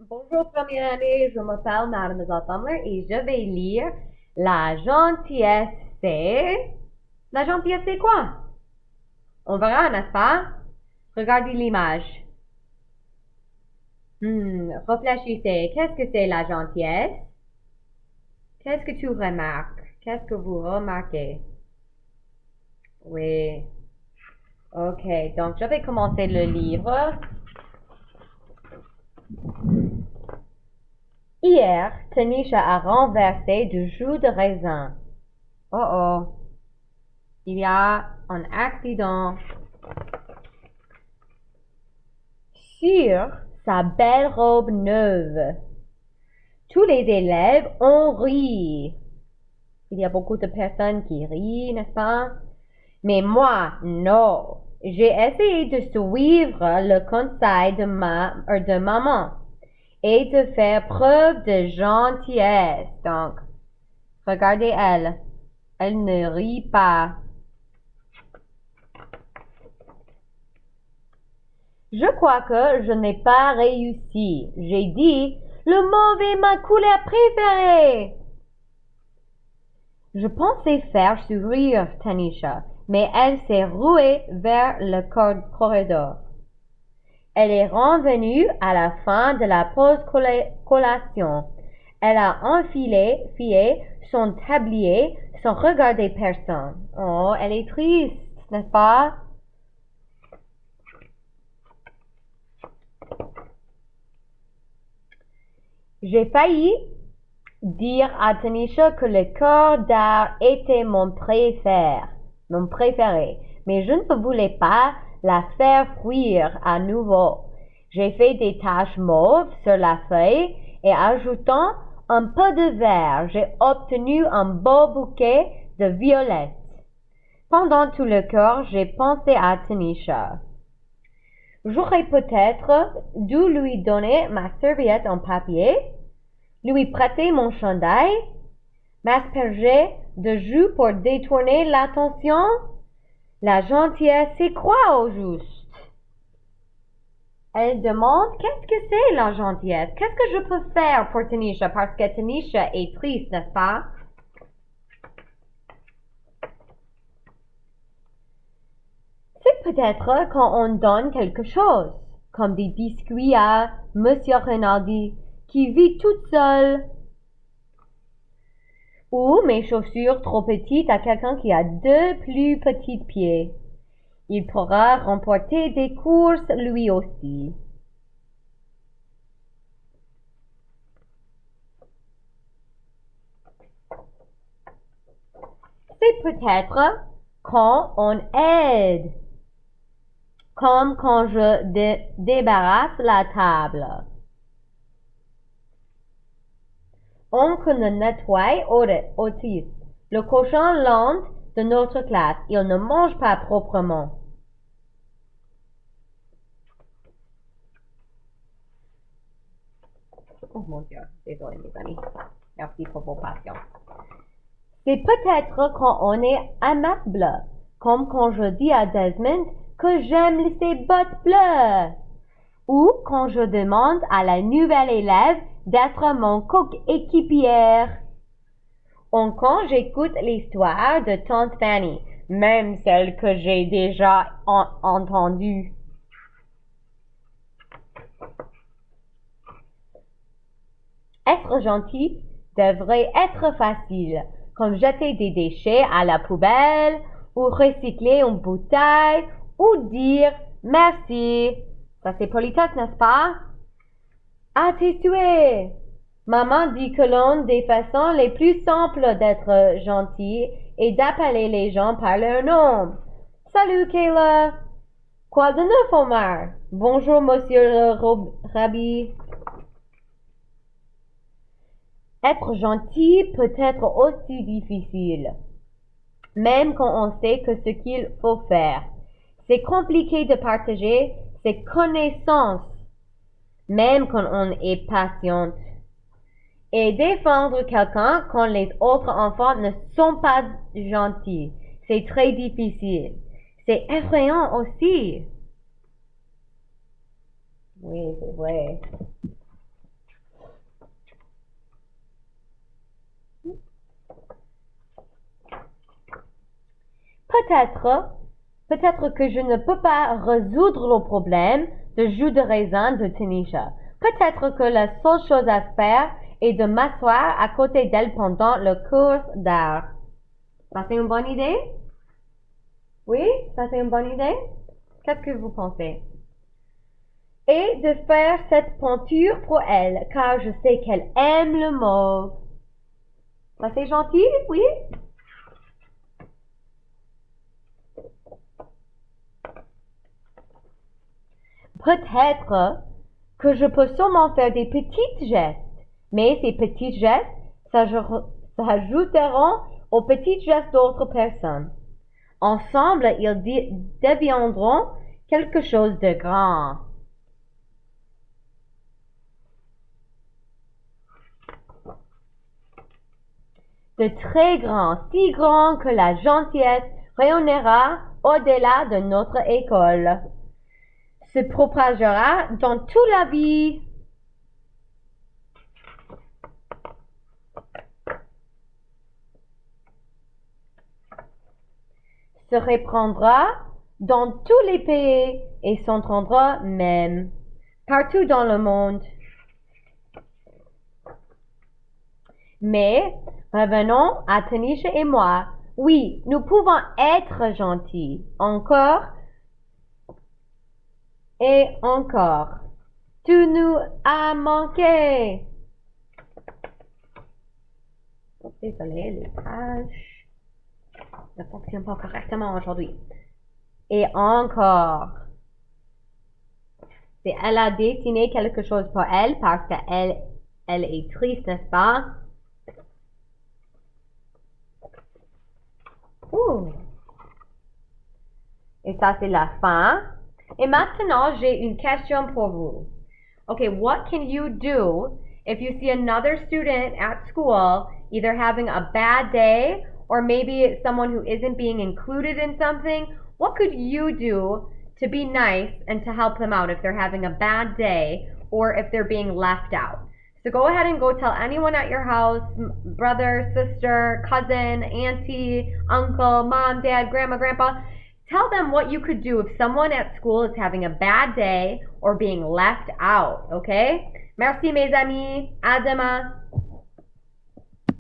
Bonjour première année, je m'appelle Mademoiselle Summer et je vais lire La gentillesse c'est... La gentillesse c'est quoi? On verra, n'est-ce pas? Regardez l'image. Réfléchissez, qu'est-ce que c'est la gentillesse? Qu'est-ce que tu remarques? Qu'est-ce que vous remarquez? Oui. Ok, donc je vais commencer le livre. Hier, Tanisha a renversé du jus de raisin. Oh oh, il y a un accident. Sur sa belle robe neuve. Tous les élèves ont ri. Il y a beaucoup de personnes qui rient, n'est-ce pas? Mais moi, non. J'ai essayé de suivre le conseil de maman et de faire preuve de gentillesse. Donc, regardez elle. Elle ne rit pas. Je crois que je n'ai pas réussi. J'ai dit, le mauvais ma couleur préférée. Je pensais faire sourire Tanisha, mais elle s'est ruée vers le corridor. Elle est revenue à la fin de la pause collation. Elle a enfilé son tablier sans regarder personne. Oh, elle est triste, n'est-ce pas? J'ai failli dire à Tanisha que le corps d'art était mon préféré, mais je ne voulais pas la faire fuir à nouveau. J'ai fait des taches mauves sur la feuille et ajoutant un peu de vert, j'ai obtenu un beau bouquet de violettes. Pendant tout le cours, j'ai pensé à Tanisha. J'aurais peut-être dû lui donner ma serviette en papier, lui prêter mon chandail, m'asperger de jus pour détourner l'attention. La gentillesse, c'est quoi au juste? Elle demande qu'est-ce que c'est la gentillesse? Qu'est-ce que je peux faire pour Tanisha? Parce que Tanisha est triste, n'est-ce pas? C'est peut-être quand on donne quelque chose, comme des biscuits à Monsieur Rinaldi, qui vit toute seule, ou mes chaussures trop petites à quelqu'un qui a deux plus petits pieds. Il pourra remporter des courses lui aussi. C'est peut-être quand on aide, comme quand je débarrasse la table. Oncle ne nettoie Otis, le cochon lent de notre classe. Il ne mange pas proprement. Oh mon Dieu, désolé mes amis. Merci pour vos patience. C'est peut-être quand on est aimable, comme quand je dis à Desmond que j'aime ses bottes bleues, ou quand je demande à la nouvelle élève d'être mon coéquipière, ou quand j'écoute l'histoire de Tante Fanny, même celle que j'ai déjà entendue. Être gentil devrait être facile, comme jeter des déchets à la poubelle, ou recycler une bouteille, ou dire merci. Ça c'est politesse, n'est-ce pas? Ah, t'es tué! Maman dit que l'une des façons les plus simples d'être gentil est d'appeler les gens par leur nom. Salut, Kayla! Quoi de neuf, Omar? Bonjour, monsieur le rabbi. Être gentil peut être aussi difficile, même quand on sait que ce qu'il faut faire. C'est compliqué de partager ses connaissances, même quand on est patient. Et défendre quelqu'un quand les autres enfants ne sont pas gentils. C'est très difficile. C'est effrayant aussi. Oui, c'est vrai. Peut-être que je ne peux pas résoudre le problème de jus de raisin de Tanisha. Peut-être que la seule chose à faire est de m'asseoir à côté d'elle pendant le cours d'art. Ça, c'est une bonne idée? Oui, ça, c'est une bonne idée? Qu'est-ce que vous pensez? Et de faire cette peinture pour elle, car je sais qu'elle aime le mauve. Ça, c'est gentil, oui? Peut-être que je peux sûrement faire des petits gestes, mais ces petits gestes s'ajouteront aux petits gestes d'autres personnes. Ensemble, ils deviendront quelque chose de grand. De très grand, si grand que la gentillesse rayonnera au-delà de notre école, se propagera dans toute la vie. Se répandra dans tous les pays et s'entendra même partout dans le monde. Mais revenons à Tanisha et moi. Oui, nous pouvons être gentils encore et encore. Tu nous as manqué. Désolé, les pages ne fonctionnent pas correctement aujourd'hui. Et encore. Et elle a dessiné quelque chose pour elle parce qu'elle est triste, n'est-ce pas? Ouh. Et ça, c'est la fin. Et maintenant, j'ai une question pour vous. Okay, what can you do if you see another student at school either having a bad day or maybe it's someone who isn't being included in something? What could you do to be nice and to help them out if they're having a bad day or if they're being left out? So go ahead and go tell anyone at your house, brother, sister, cousin, auntie, uncle, mom, dad, grandma, grandpa. Tell them what you could do if someone at school is having a bad day or being left out, okay? Merci mes amis. À demain.